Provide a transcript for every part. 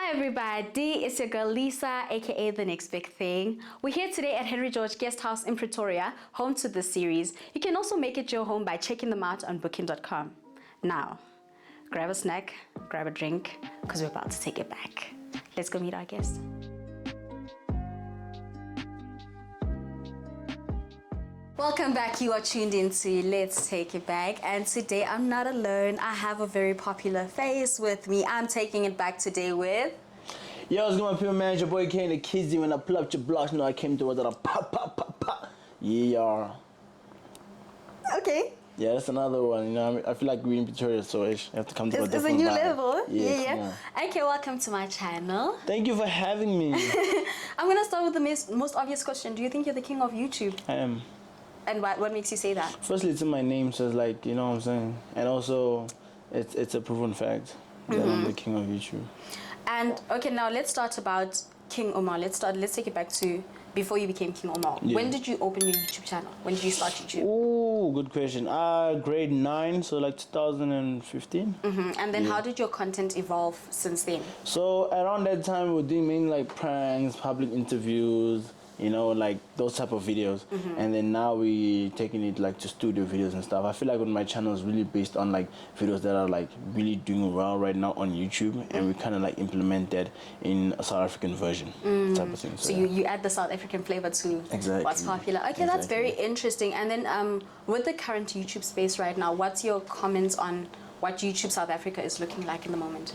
Hi everybody, it's your girl Lisa, aka The Next Big Thing. We're here today at Henry George Guest House in Pretoria, home to this series. You can also make it your home by checking them out on booking.com. Now, grab a snack, grab a drink, because we're about to take it back. Let's go meet our guest. Welcome back. You are tuned into Let's Take It Back, and today I'm not alone. I have a very popular face with me. I'm taking it back today with... Yo, what's going on, people, man? Your boy came to Kizzy when I pull up your blocks. You know, I came to with a pop, pop, pop, pop. Yeah. Okay. Yeah, that's another one. You know, I feel like we're in Pretoria, so I have to come to a different It's a new vibe. level. Yeah. Okay, welcome to my channel. Thank you for having me. I'm gonna start with the most obvious question. Do you think you're the king of YouTube? I am. And what makes you say that? Firstly, it's in my name, so it's like, you know what I'm saying? And also, it's a proven fact that I'm the king of YouTube. And okay, now let's start about King Omar. Let's take it back to before you became King Omar. Yeah. When did you open your YouTube channel? When did you start YouTube? Oh, good question. Grade 9, so like 2015. And then how did your content evolve since then? So around that time, we were doing mainly like pranks, public interviews, you know, like those type of videos. And then now we taking it like to studio videos and stuff. I feel like on my channel is really based on like videos that are like really doing well right now on YouTube, and we kind of like implement that in a South African version type of thing. So you add the South African flavor to what's popular. Okay, that's very interesting. And then with the current YouTube space right now, what's your comments on what YouTube South Africa is looking like in the moment?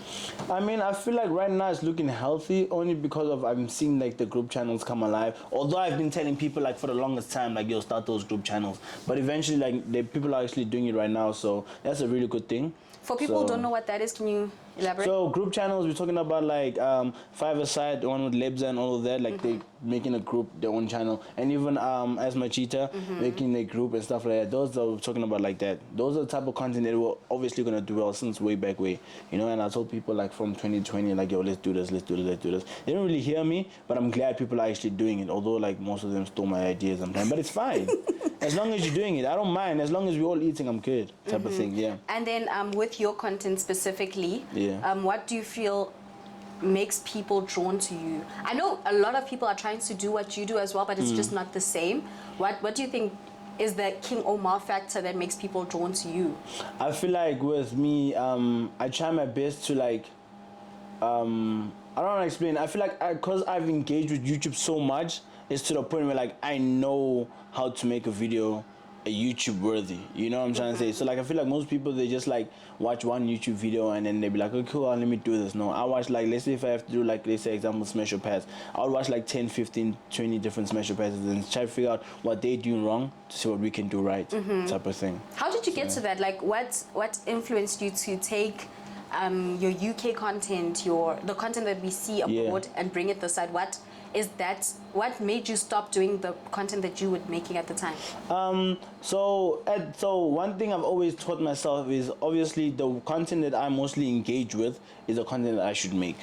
I mean, I feel like right now it's looking healthy only because of I'm seeing like the group channels come alive. Although I've been telling people like for the longest time, like, yo, start those group channels. But eventually, like, the people are actually doing it right now, so that's a really good thing. For people who don't know what that is, can you elaborate? So group channels, we're talking about like five-a-side, the one with Lebza and all of that, like they making a group, their own channel, and even as Machita making a group and stuff like that. Those are we're talking about like that. Those are the type of content that we're obviously gonna do well since way back way, you know. And I told people like from 2020, like, yo, let's do this, let's do this, let's do this. They didn't really hear me, but I'm glad people are actually doing it. Although like most of them stole my ideas sometimes, but it's fine. As long as you're doing it, I don't mind. As long as we're all eating, I'm good. Type of thing, yeah. And then with your content specifically, what do you feel makes people drawn to you? I know a lot of people are trying to do what you do as well, but it's just not the same. What do you think is the King Omar factor that makes people drawn to you? I feel like with me, I try my best to like, I don't want to explain. I feel like because I've engaged with YouTube so much, it's to the point where like I know how to make a video a YouTube worthy, you know what I'm trying to say? So like I feel like most people, they just like watch one YouTube video and then they be like, okay, cool, let me do this. No, I watch like, let's say if I have to do like, let's say example smash or pass, I'll watch like 10, 15, 20 different smash or passes and try to figure out what they doing wrong to see what we can do right, type of thing. How did you get to that? Like what influenced you to take your UK content, the content that we see abroad, and bring it this side? What made you stop doing the content that you were making at the time? So one thing I've always taught myself is obviously the content that I mostly engage with is the content that I should make.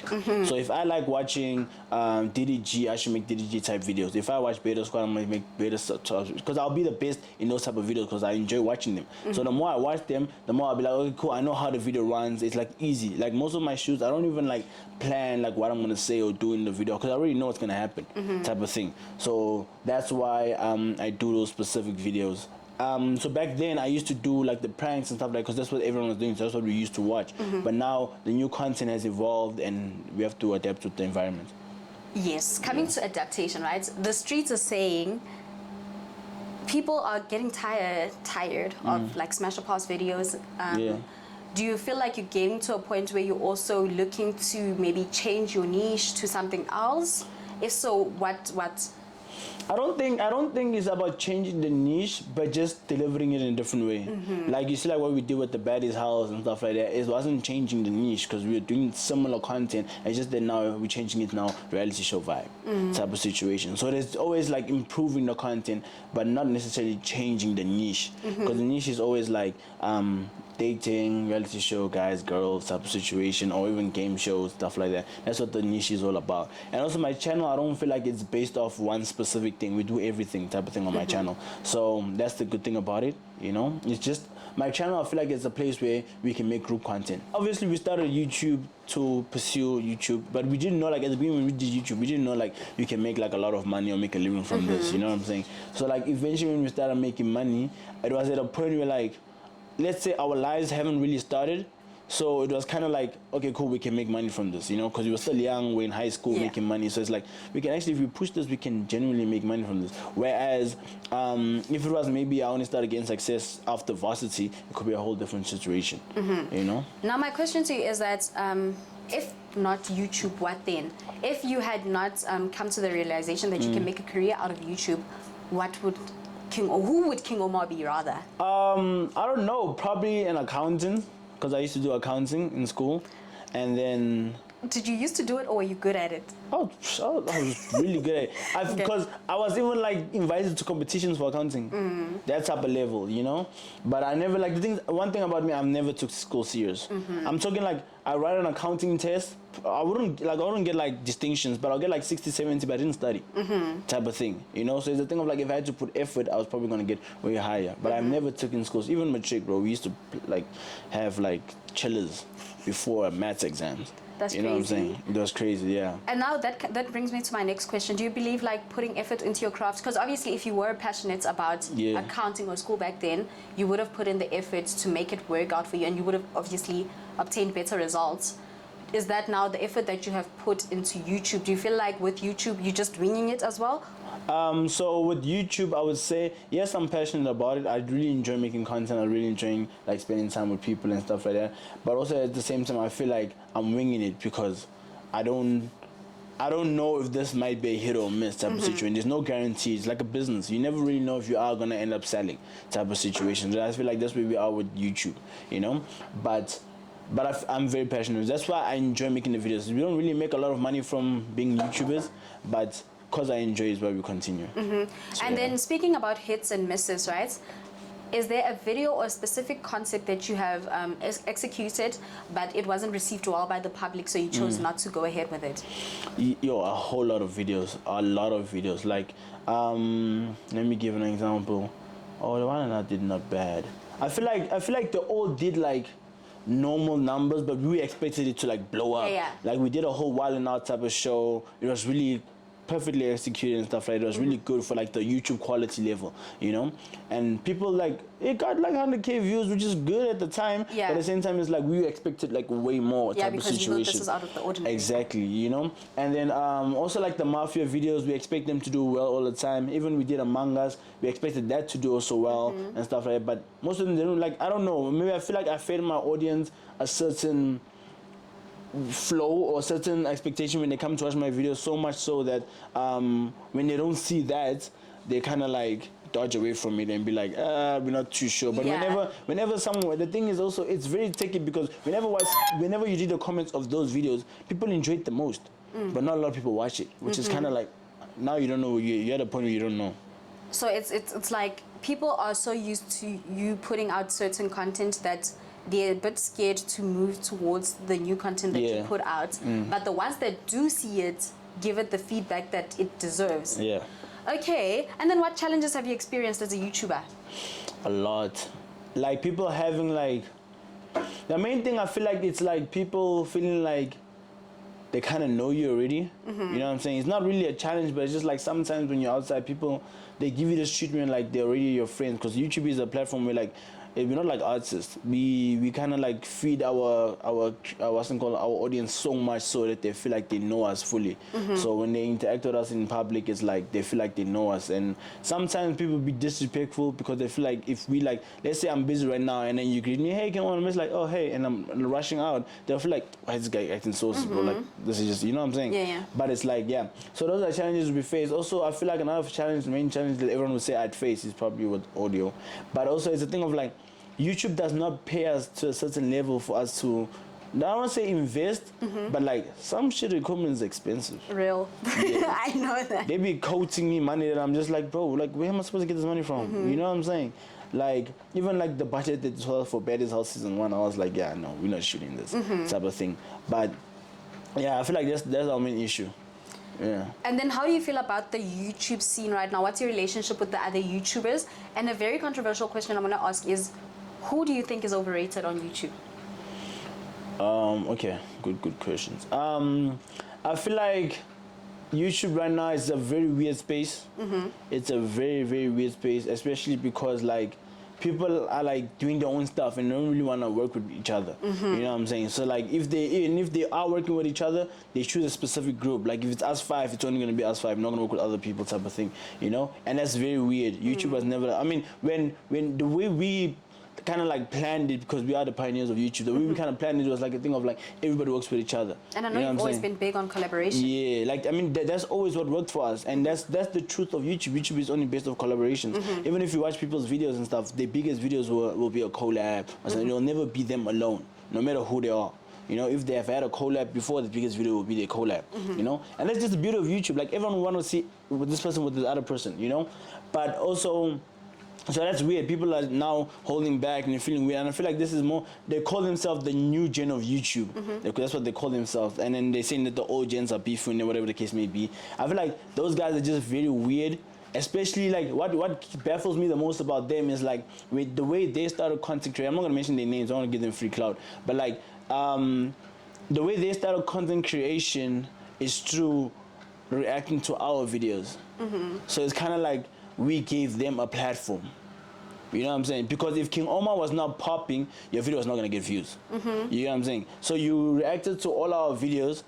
So if I like watching DDG, I should make DDG type videos. If I watch Beta Squad, I'm gonna make Beta Squad, because I'll be the best in those type of videos because I enjoy watching them. So the more I watch them, the more I'll be like, okay, cool, I know how the video runs. It's like easy. Like most of my shoots, I don't even like plan like what I'm gonna say or do in the video because I already know what's gonna happen, type of thing. So that's why I do those specific videos. So back then I used to do like the pranks and stuff like, because that's what everyone was doing, so that's what we used to watch. But now the new content has evolved and we have to adapt to the environment. Yes, coming to adaptation, right? The streets are saying people are getting tired of like smash or pass videos. Do you feel like you're getting to a point where you're also looking to maybe change your niche to something else? If so, what? I don't think it's about changing the niche, but just delivering it in a different way. Like you see, like what we did with the Baddies House and stuff like that. It wasn't changing the niche because we were doing similar content. It's just that now we're changing it now, reality show vibe type of situation. So there's always like improving the content, but not necessarily changing the niche, because the niche is always like dating, reality show, guys, girls type of situation, or even game shows, stuff like that. That's what the niche is all about. And also my channel, I don't feel like it's based off one specific thing. We do everything type of thing on my channel. So that's the good thing about it, you know. It's just my channel, I feel like it's a place where we can make group content. Obviously, we started YouTube to pursue YouTube, but we didn't know, like, at the beginning when we did YouTube, we didn't know, like, you can make, like, a lot of money or make a living from this, you know what I'm saying? So, like, eventually when we started making money, it was at a point where, like, let's say our lives haven't really started, so it was kind of like, okay, cool, we can make money from this, you know, because we were still young, we're in high school making money, so it's like, we can actually, if we push this, we can genuinely make money from this. Whereas, if it was maybe I only started getting success after varsity, it could be a whole different situation, you know? Now, my question to you is that, if not YouTube, what then? If you had not come to the realization that you can make a career out of YouTube, what would who would King Omar be rather? I don't know, probably an accountant, because I used to do accounting in school, and then... Did you used to do it, or were you good at it? I was really good at it. Because I was even, like, invited to competitions for accounting. That type of level, you know? But I never, like, one thing about me, I've never took school serious. I'm talking, like, I write an accounting test, I wouldn't get, like, distinctions, but I'll get, like, 60, 70, but I didn't study. Type of thing, you know? So it's the thing of, like, if I had to put effort, I was probably going to get way higher. But I've never taken schools, even matric, bro. We used to, like, have, like, chillers before maths exams. That's you know crazy. What I'm saying? It was crazy, yeah. And now that brings me to my next question. Do you believe, like, putting effort into your craft? Because obviously, if you were passionate about accounting or school back then, you would have put in the effort to make it work out for you, and you would have obviously obtained better results. Is that now the effort that you have put into YouTube? Do you feel like with YouTube, you're just winging it as well? So with YouTube, I would say, yes, I'm passionate about it. I really enjoy making content. I really enjoy, like, spending time with people and stuff like that. But also at the same time, I feel like I'm winging it because I don't know if this might be a hit or miss type of situation. There's no guarantee. It's like a business. You never really know if you are going to end up selling type of situation. So I feel like that's where we are with YouTube, you know? But I'm very passionate. That's why I enjoy making the videos. We don't really make a lot of money from being YouTubers, but because I enjoy is why we continue. So, and then speaking about hits and misses, right? Is there a video or a specific concept that you have executed, but it wasn't received well by the public, so you chose not to go ahead with it? Yo, a whole lot of videos. Like, let me give an example. Oh, the one I did not bad. I feel like they all did, like, normal numbers, but we expected it to, like, blow up. Yeah. Like, we did a whole Wild 'N Out type of show. It was really perfectly executed and stuff like that. It was really good for, like, the YouTube quality level, you know? And people, like, it got, like, 100K views, which is good at the time. Yeah. But at the same time, it's like we expected, like, way more type of situation. Yeah, because you know this is out of the ordinary. Exactly, you know? And then also, like, the Mafia videos, we expect them to do well all the time. Even we did Among Us, we expected that to do also well and stuff like that. But most of them, they don't, like, I don't know. Maybe I feel like I fed my audience a certain flow or certain expectation when they come to watch my videos, so much so that when they don't see that, they kind of, like, dodge away from it and be like, we're not too sure. But whenever someone, the thing is also, it's very tricky because whenever you read the comments of those videos, people enjoy it the most, but not a lot of people watch it, which is kind of like, now you don't know, you're at a point where you don't know. So it's like people are so used to you putting out certain content that they're a bit scared to move towards the new content that you put out. But the ones that do see it, give it the feedback that it deserves. Yeah. Okay, and then what challenges have you experienced as a YouTuber? A lot. Like, people having, like, the main thing I feel like it's like people feeling like they kind of know you already. You know what I'm saying? It's not really a challenge, but it's just like sometimes when you're outside, people, they give you this treatment like they're already your friends, because YouTube is a platform where, like, we're not like artists. We kind of, like, feed our what's it called, our audience so much so that they feel like they know us fully. So when they interact with us in public, it's like they feel like they know us. And sometimes people be disrespectful because they feel like if we, like, let's say I'm busy right now and then you greet me, hey, can I'm just like, oh, hey, and I'm rushing out, they'll feel like, why is this guy acting so bro? Like, this is just, you know what I'm saying? Yeah. But it's like, yeah. So those are challenges we face. Also, I feel like another main challenge that everyone would say I'd face is probably with audio. But also it's a thing of, like, YouTube does not pay us to a certain level for us to, I don't want to say invest, but, like, some shit equipment is expensive. Real. Yeah. I know that. They be quoting me money that I'm just like, bro, like, where am I supposed to get this money from? You know what I'm saying? Like, even, like, the budget that was for Baddest House Season 1, I was like, yeah, no, we're not shooting this type of thing. But, yeah, I feel like that's our main issue. Yeah. And then how do you feel about the YouTube scene right now? What's your relationship with the other YouTubers? And a very controversial question I'm going to ask is, who do you think is overrated on YouTube? Okay, good questions. I feel like YouTube right now is a very weird space. It's a very, very weird space, especially because like people are like doing their own stuff and don't really want to work with each other. You know what I'm saying? So like if they are working with each other, they choose a specific group. Like if it's us five, it's only gonna be us five, not gonna work with other people type of thing. You know? And that's very weird. YouTube has never, I mean, when the way we kind of like planned it, because we are the pioneers of YouTube, the way we kind of planned it was like a thing of like everybody works with each other. And I know you've always been big on collaboration. Yeah, like I mean that's always what worked for us, and that's the truth of YouTube. YouTube is only based off collaborations. Even if you watch people's videos and stuff, the biggest videos will be a collab or something. It'll never be them alone, no matter who they are. You know, if they have had a collab before, the biggest video will be their collab. You know, and that's just the beauty of YouTube. Like everyone want to see with this person with this other person. You know, but also. So that's weird. People are now holding back and they're feeling weird. And I feel like this is more, they call themselves the new gen of YouTube. That's what they call themselves. And then they're saying that the old gens are beefing or whatever the case may be. I feel like those guys are just very weird. Especially like what baffles me the most about them is like with the way they started content creating. I'm not going to mention their names. I don't want to give them free clout. But like the way they started content creation is through reacting to our videos. So it's kind of like, we gave them a platform. You know what I'm saying? Because if King Omar was not popping, your video was not going to get views. You know what I'm saying? So you reacted to all our videos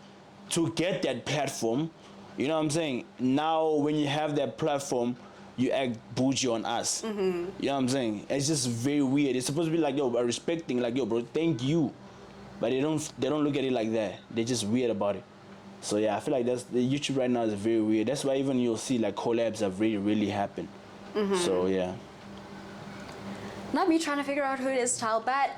to get that platform. You know what I'm saying? Now, when you have that platform, you act bougie on us. You know what I'm saying? It's just very weird. It's supposed to be like, yo, a respecting, like, yo, bro, thank you. But they don't look at it like that. They're just weird about it. So yeah, I feel like that's the YouTube right now is very weird. That's why even you'll see like collabs have really happened. So yeah. Not me trying to figure out who it is, child, but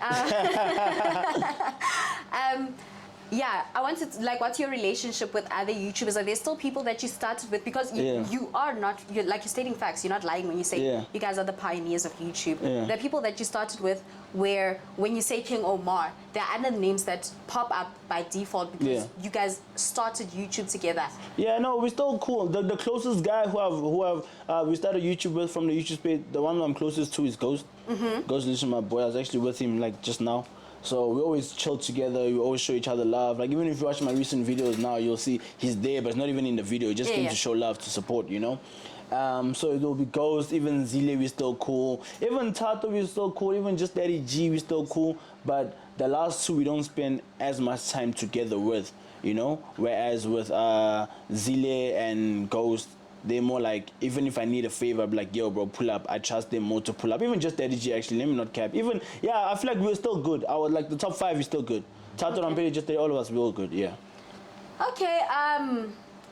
yeah, I wanted to, like, what's your relationship with other YouTubers? Are there still people that you started with? Because you are not, you're stating facts. You're not lying when you say you guys are the pioneers of YouTube. There are people that you started with where when you say King Omar, there are other names that pop up by default because you guys started YouTube together. Yeah, no, we're still cool. The closest guy who we started YouTube with from the YouTube space, the one I'm closest to is Ghost. Ghost is my boy. I was actually with him like just now. So we always chill together, we always show each other love. Like even if you watch my recent videos now, you'll see he's there, but it's not even in the video. He just came to show love, to support, you know? So it will be Ghost, even Zile, we're still cool. Even Tato, we're still cool. Even just Daddy G, we're still cool. But the last two, we don't spend as much time together with, you know? Whereas with Zile and Ghost, they're more like, even if I need a favor, I'll be like, yo, bro, pull up. I trust them more to pull up. Even just Daddy G, actually, let me not cap. Even, I feel like we're still good. Like, the top 5 is still good. Tato, Rampede, just all of us, we're all good, yeah. Okay,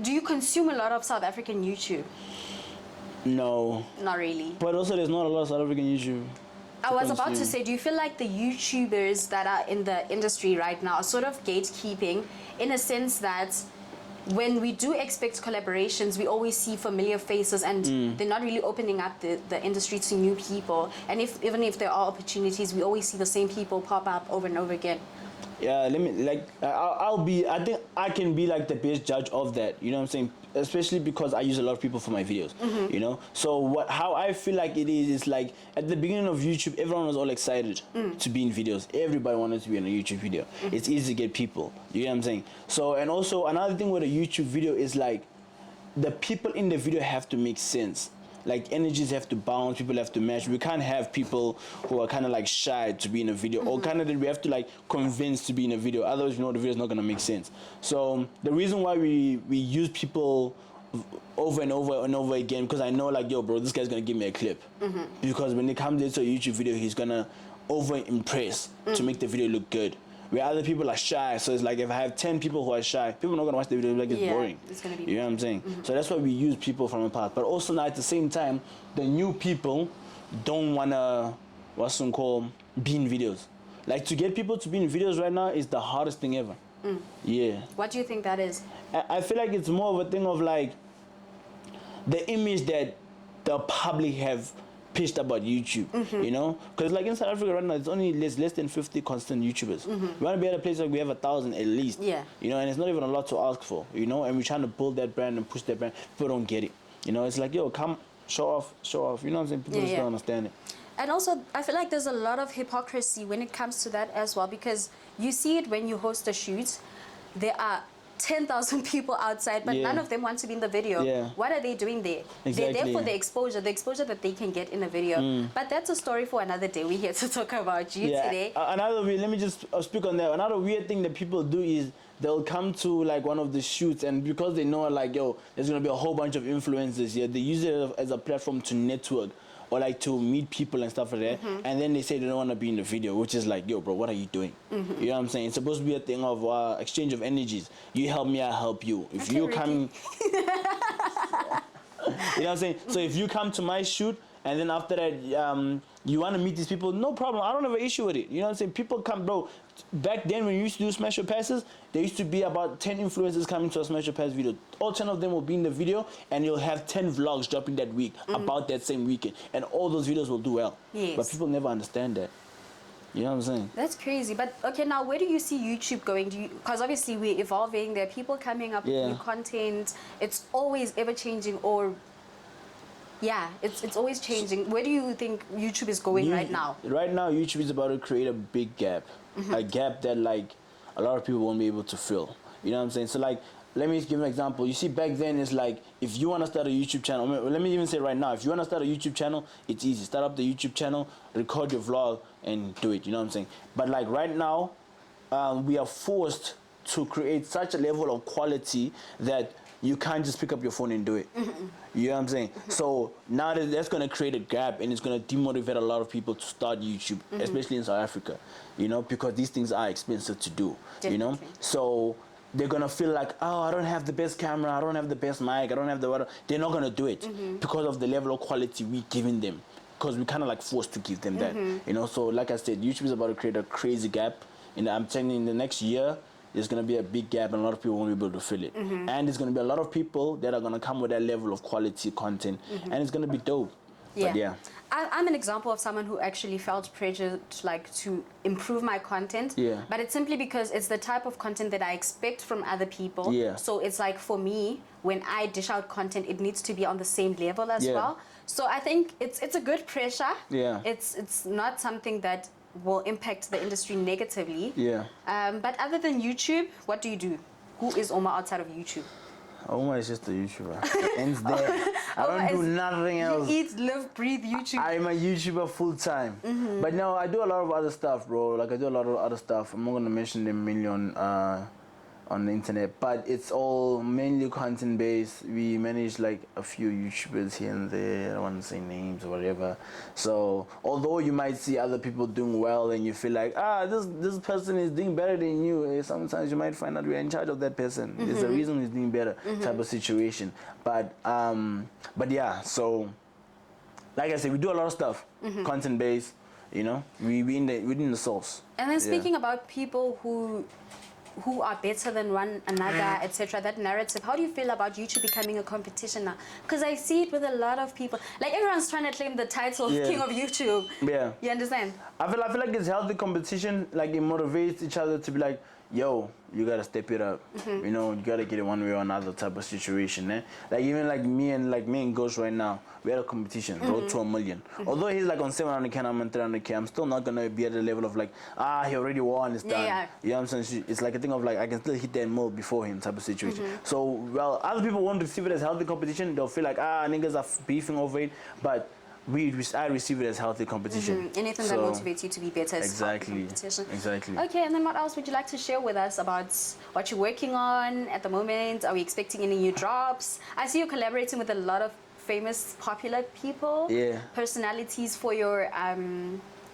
do you consume a lot of South African YouTube? No. Not really. But also, there's not a lot of South African YouTube. I was about to say, do you feel like the YouTubers that are in the industry right now are sort of gatekeeping in a sense that when we do expect collaborations, we always see familiar faces and they're not really opening up the industry to new people. And even if there are opportunities, we always see the same people pop up over and over again. Yeah, let me, like, I think I can be like the best judge of that, you know what I'm saying? Especially because I use a lot of people for my videos, you know? So how I feel like it is like, at the beginning of YouTube, everyone was all excited to be in videos. Everybody wanted to be in a YouTube video. It's easy to get people, you know what I'm saying? So, and also another thing with a YouTube video is like, the people in the video have to make sense. Like energies have to bounce, people have to match. We can't have people who are kind of like shy to be in a video, or kind of that we have to like convince to be in a video. Otherwise, you know, the video is not gonna make sense. So the reason why we use people over and over and over again, because I know like, yo, bro, this guy's gonna give me a clip. Because when it comes into a YouTube video, he's gonna over impress to make the video look good. Where other people are shy, so it's like if I have 10 people who are shy, people are not gonna watch the video, like it's boring. It's gonna be you know what I'm saying? So that's why we use people from the past. But also now at the same time, the new people don't wanna, be in videos. Like to get people to be in videos right now is the hardest thing ever. Yeah. What do you think that is? I feel like it's more of a thing of like the image that the public have pitched about YouTube, you know? Because like in South Africa right now, it's only less than 50 constant YouTubers. We want to be at a place like we have 1,000 at least, you know, and it's not even a lot to ask for, you know, and we're trying to build that brand and push that brand. People don't get it, you know? It's like, yo, come, show off, you know what I'm saying? People just don't understand it. And also, I feel like there's a lot of hypocrisy when it comes to that as well, because you see it when you host a shoot. There are 10,000 people outside, but none of them want to be in the video. Yeah. What are they doing there? Exactly. They're there for the exposure that they can get in a video. But that's a story for another day. We're here to talk about you today. Another weird, let me just speak on that. Another weird thing that people do is they'll come to like one of the shoots, and because they know like, yo, there's gonna be a whole bunch of influencers here, they use it as a platform to network or like to meet people and stuff like that, and then they say they don't want to be in the video, which is like, yo, bro, what are you doing? You know what I'm saying? It's supposed to be a thing of exchange of energies. You help me, I help you. If you come, you know what I'm saying? So if you come to my shoot, and then after that, you want to meet these people, no problem. I don't have an issue with it. You know what I'm saying? People come, bro. Back then, when you used to do Smash Your Passes, there used to be about 10 influencers coming to a Smash Your Pass video. All 10 of them will be in the video, and you'll have 10 vlogs dropping that week about that same weekend. And all those videos will do well. Yes. But people never understand that. You know what I'm saying? That's crazy. But okay, now where do you see YouTube going? Because obviously we're evolving. There are people coming up with new content. It's always ever changing, or it's always changing. Where do you think YouTube is going right now? Right now, YouTube is about to create a big gap. A gap that like a lot of people won't be able to fill. You know what I'm saying? So like, let me give an example. You see, back then it's like, if you want to start a YouTube channel, let me even say right now, if you want to start a YouTube channel, it's easy. Start up the YouTube channel, record your vlog, and do it. You know what I'm saying? But like right now, we are forced to create such a level of quality that you can't just pick up your phone and do it. You know what I'm saying? So now that's going to create a gap, and it's going to demotivate a lot of people to start YouTube, especially in South Africa, you know, because these things are expensive to do, you know? So they're going to feel like, oh, I don't have the best camera, I don't have the best mic, I don't have the whatever. They're not going to do it because of the level of quality we're giving them, because we're kind of like forced to give them that, you know? So like I said, YouTube is about to create a crazy gap, and I'm telling you, in the next year, there's going to be a big gap, and a lot of people won't be able to fill it. And there's going to be a lot of people that are going to come with that level of quality content, and it's going to be dope. Yeah. But I'm an example of someone who actually felt pressured like to improve my content. Yeah. But it's simply because it's the type of content that I expect from other people. Yeah. So it's like, for me, when I dish out content, it needs to be on the same level as well. So I think it's a good pressure. Yeah. It's not something that will impact the industry negatively. Yeah. But other than YouTube, what do you do? Who is Omar outside of YouTube? Omar is just a YouTuber. Ends there. I don't do nothing else. You eat, live, breathe YouTube. I'm a YouTuber full time. But no, I do a lot of other stuff, bro. Like I do a lot of other stuff. I'm not gonna mention them mainly on the internet, but it's all mainly content based. We manage like a few YouTubers here and there. I don't want to say names or whatever. So although you might see other people doing well and you feel like, this person is doing better than you, sometimes you might find out we're in charge of that person. There's a reason he's doing better, type of situation. But yeah, so like I said, we do a lot of stuff, content based. You know, within the source. And then speaking about people who are better than one another, etc., that narrative, how do you feel about YouTube becoming a competition now? Because I see it with a lot of people. Like, everyone's trying to claim the title of King of YouTube. Yeah. You understand? I feel like it's healthy competition. Like, it motivates each other to be like, yo, you gotta step it up. You know, you gotta get it one way or another type of situation. Like even like me and Ghost right now, we had a competition, road to 1 million. Although he's like on 700k and I'm on 300k, I'm still not gonna be at the level of like, he already won, it's done. Yeah. You know what I'm saying? It's like a thing of like, I can still hit that mold before him type of situation. So, well, other people won't receive it as healthy competition. They'll feel like, niggas are beefing over it. But I receive it as healthy competition. Anything that motivates you to be better is healthy competition. Exactly. Okay, and then what else would you like to share with us about what you're working on at the moment? Are we expecting any new drops? I see you're collaborating with a lot of famous, popular people, personalities for your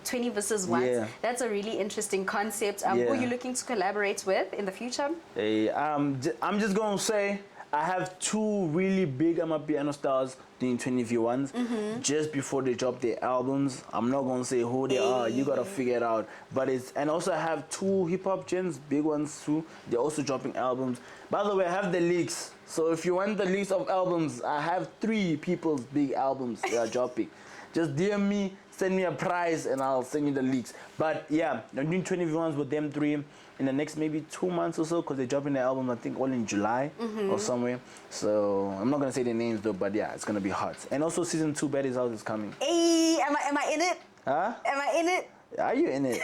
20 versus 1. That's a really interesting concept. Who are you looking to collaborate with in the future? I'm just going to say, I have 2 really big piano stars doing 20v1s just before they drop their albums. I'm not gonna say who they are. You gotta figure it out. But and also I have 2 hip hop gens, big ones too. They're also dropping albums. By the way, I have the leaks. So if you want the leaks of albums, I have 3 people's big albums that are dropping. Just DM me, send me a prize, and I'll send you the leaks. But yeah, I'm doing 20v1s with them 3 in the next maybe 2 months or so, because they're dropping the album, I think, all in July or somewhere. So I'm not gonna say their names though, but yeah, it's gonna be hot. And also season 2 Baddies House is coming. Hey, am I in it? Huh? Am I in it? Are you in it?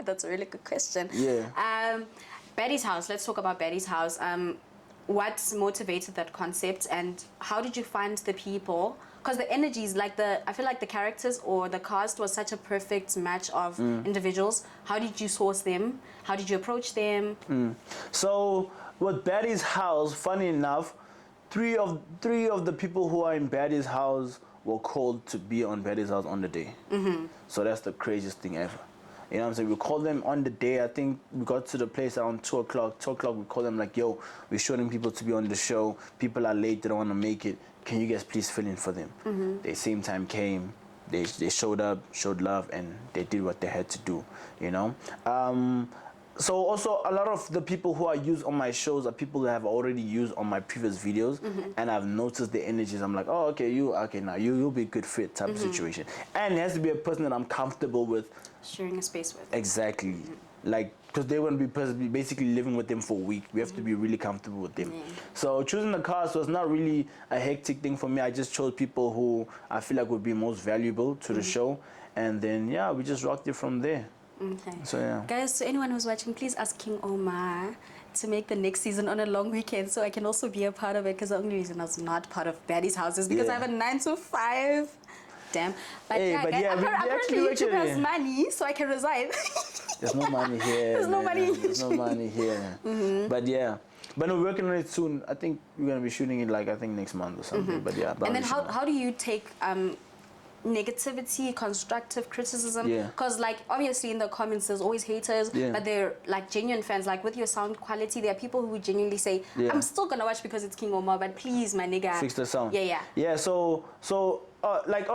That's a really good question. Yeah. Betty's house. Let's talk about Betty's house. What motivated that concept, and how did you find the people? Because the energies, I feel like the characters or the cast was such a perfect match of individuals. How did you source them? How did you approach them? So with Betty's house, funny enough, three of the people who are in Betty's house were called to be on Betty's house on the day. So that's the craziest thing ever. You know what I'm saying? We called them on the day. I think we got to the place around 2 o'clock. 2 o'clock, we called them like, yo, we're showing people to be on the show. People are late. They don't want to make it. Can you guys please fill in for them? They same time came. They showed up, showed love, and they did what they had to do, you know? So also a lot of the people who are used on my shows are people that have already used on my previous videos, and I've noticed the energies. I'm like, oh, okay, now you'll be a good fit type of situation. And it has to be a person that I'm comfortable with. Sharing a space with. Exactly. Like, because they wouldn't be basically living with them for a week. We have to be really comfortable with them. So choosing the cast was not really a hectic thing for me. I just chose people who I feel like would be most valuable to the show. And then, yeah, we just rocked it from there. Okay. So, yeah. Guys, to anyone who's watching, please ask King Omar to make the next season on a long weekend so I can also be a part of it, because the only reason I was not part of Betty's house is because I have a 9 to 5. Damn. But Hey, yeah, but guys, yeah, apparently YouTube has money, so I can resign. There's no money here. There's no money. There's no money here. But yeah. But no, we're working on it soon. I think we're going to be shooting it like, I think next month or something. But yeah. And then how do you take negativity, constructive criticism? Because like obviously in the comments there's always haters, but they're like genuine fans. Like with your sound quality, there are people who would genuinely say, I'm still gonna watch because it's King Omar, but please, my nigga, fix the sound. Yeah. So like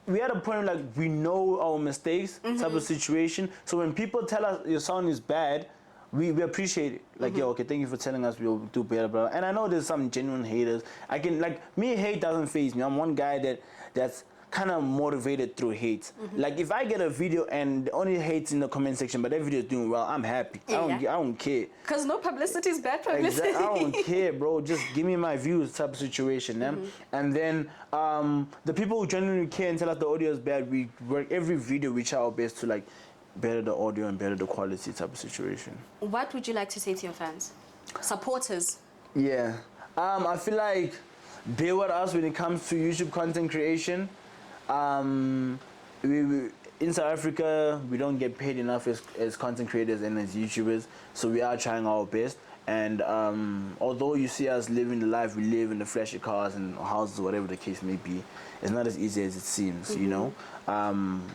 we had a point like we know our mistakes type of situation. So when people tell us your sound is bad, we appreciate it. Like, yo, okay, thank you for telling us we'll do better, blah. And I know there's some genuine haters. I can, like, me, hate doesn't faze me. I'm one guy that's kind of motivated through hate. Like, if I get a video and the only hate's in the comment section, but that video is doing well, I'm happy. I don't care. Because no publicity is bad publicity. Exactly. I don't care, bro. Just give me my views type of situation. And then the people who genuinely care and tell us the audio is bad, we work every video, we try our best to, like, better the audio and better the quality type of situation. What would you like to say to your fans? Supporters? Yeah. I feel like bear with us when it comes to YouTube content creation. We in South Africa, we don't get paid enough as content creators and as YouTubers, so we are trying our best. And although you see us living the life we live in the flashy cars and houses, whatever the case may be, it's not as easy as it seems, you know.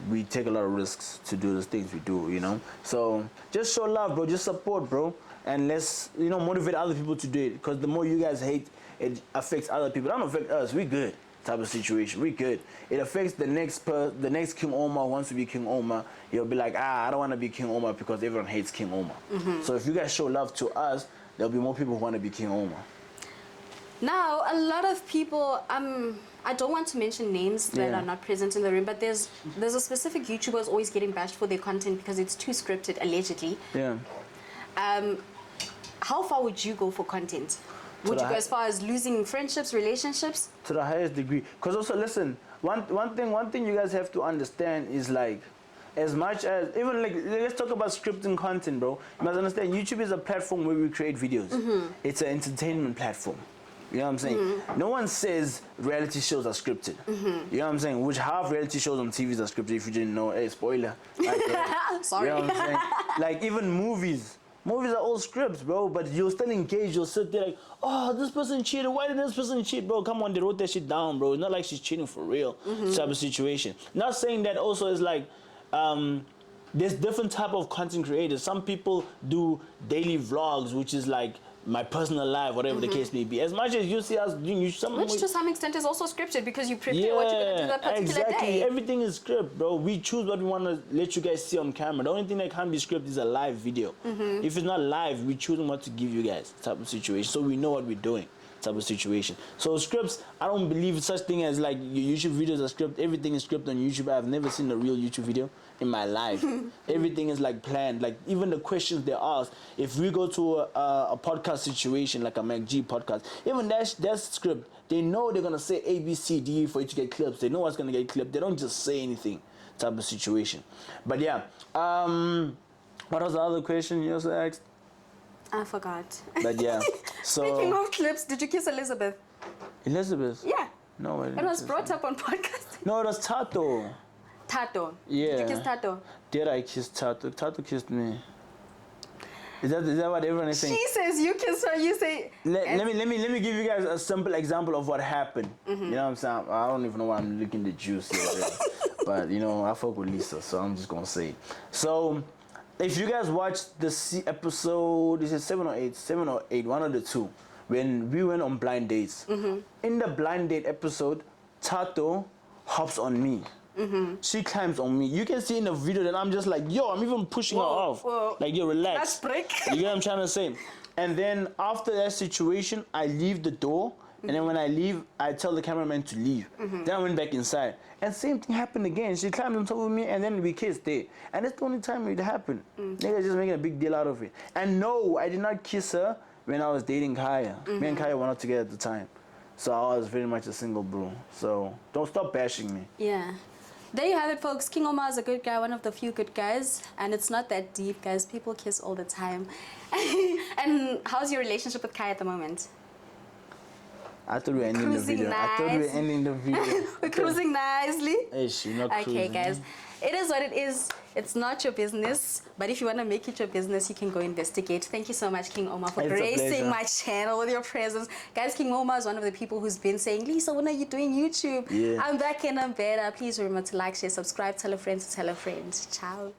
We take a lot of risks to do the things we do, you know. So just show love, bro. Just support, bro. And let's, you know, motivate other people to do it. Because the more you guys hate, it affects other people. It don't affect us. We good type of situation. We good. It affects the next King Omar wants to be King Omar. He'll be like, I don't want to be King Omar because everyone hates King Omar. So if you guys show love to us, there'll be more people who want to be King Omar. Now, a lot of people, I don't want to mention names that are not present in the room, but there's a specific YouTuber always getting bashed for their content because it's too scripted, allegedly. Yeah. How far would you go for content? Would you go as far as losing friendships, relationships? To the highest degree. Because also, listen, one thing you guys have to understand is, like, as much as, even like, let's talk about scripting content, bro. You must understand, YouTube is a platform where we create videos. It's an entertainment platform. You know what I'm saying? No one says reality shows are scripted. You know what I'm saying? Which half reality shows on TVs are scripted, if you didn't know. Hey, spoiler. Like, sorry. You know what I'm saying? Like, even movies. Movies are all scripts, bro, but you'll still engage. You'll sit there like, oh, this person cheated. Why did this person cheat, bro? Come on, they wrote that shit down, bro. It's not like she's cheating for real, type of situation. Not saying that also is like, there's different type of content creators. Some people do daily vlogs, which is like my personal life, whatever the case may be. As much as you see us doing, which to some extent is also scripted because you prepare what you're going to do that particular day. Everything is script, bro. We choose what we want to let you guys see on camera. The only thing that can't be scripted is a live video. If it's not live, we choose what to give you guys, type of situation. So we know what we're doing, type of situation. So scripts, I don't believe such thing as like your YouTube videos are scripted. Everything is scripted on YouTube. I've never seen a real YouTube video in my life. Everything is like planned. Like even the questions they ask. If we go to a podcast situation like a MacG podcast, even that's script. They know they're gonna say A, B, C, D for you to get clips. They know what's gonna get clipped. They don't just say anything, type of situation. But yeah, what was the other question you also asked? I forgot. But yeah, so Speaking of clips, did you kiss Elizabeth? Elizabeth? Yeah. No, I didn't It was kiss brought her. up on podcast. No, it was Tato. Tato. Yeah. Did you kiss Tato? Did I kiss Tato? Tato kissed me. Is that what everyone is saying? She says you kiss her, you say... Let me give you guys a simple example of what happened. Mm-hmm. You know what I'm saying? I don't even know why I'm looking the juice here. But you know, I fuck with Lisa, so I'm just gonna say. So if you guys watched the episode, is it 7 or 8? 7 or 8, one of the two, when we went on blind dates. Mm-hmm. In the blind date episode, Tato hops on me. Mm-hmm. She climbs on me. You can see in the video that I'm just like, yo, I'm even pushing her off. Whoa. Like, yo, relax. Let's break. You get what I'm trying to say? And then after that situation, I leave the door. And then when I leave, I tell the cameraman to leave. Then I went back inside. And same thing happened again. She climbed on top of me and then we kissed there. And that's the only time it happened. Niggas just making a big deal out of it. And no, I did not kiss her when I was dating Caiah. Me and Caiah were not together at the time. So I was very much a single bro. So don't stop bashing me. Yeah. There you have it, folks. King Omar is a good guy, one of the few good guys. And it's not that deep, guys. People kiss all the time. And how's your relationship with Caiah at the moment? I thought we were ending the Cruising video. I thought we were nice. ending the video. We're cruising nicely. Hey, she not Okay, cruising. guys. It is what it is. It's not your business. But if you want to make it your business, you can go investigate. Thank you so much, King Omar, for It's a gracing pleasure. my channel with your presence. Guys, King Omar is one of the people who's been saying, Lisa, when are you doing YouTube? Yeah. I'm back and I'm better. Please remember to like, share, subscribe, tell a friend to tell a friend. Ciao.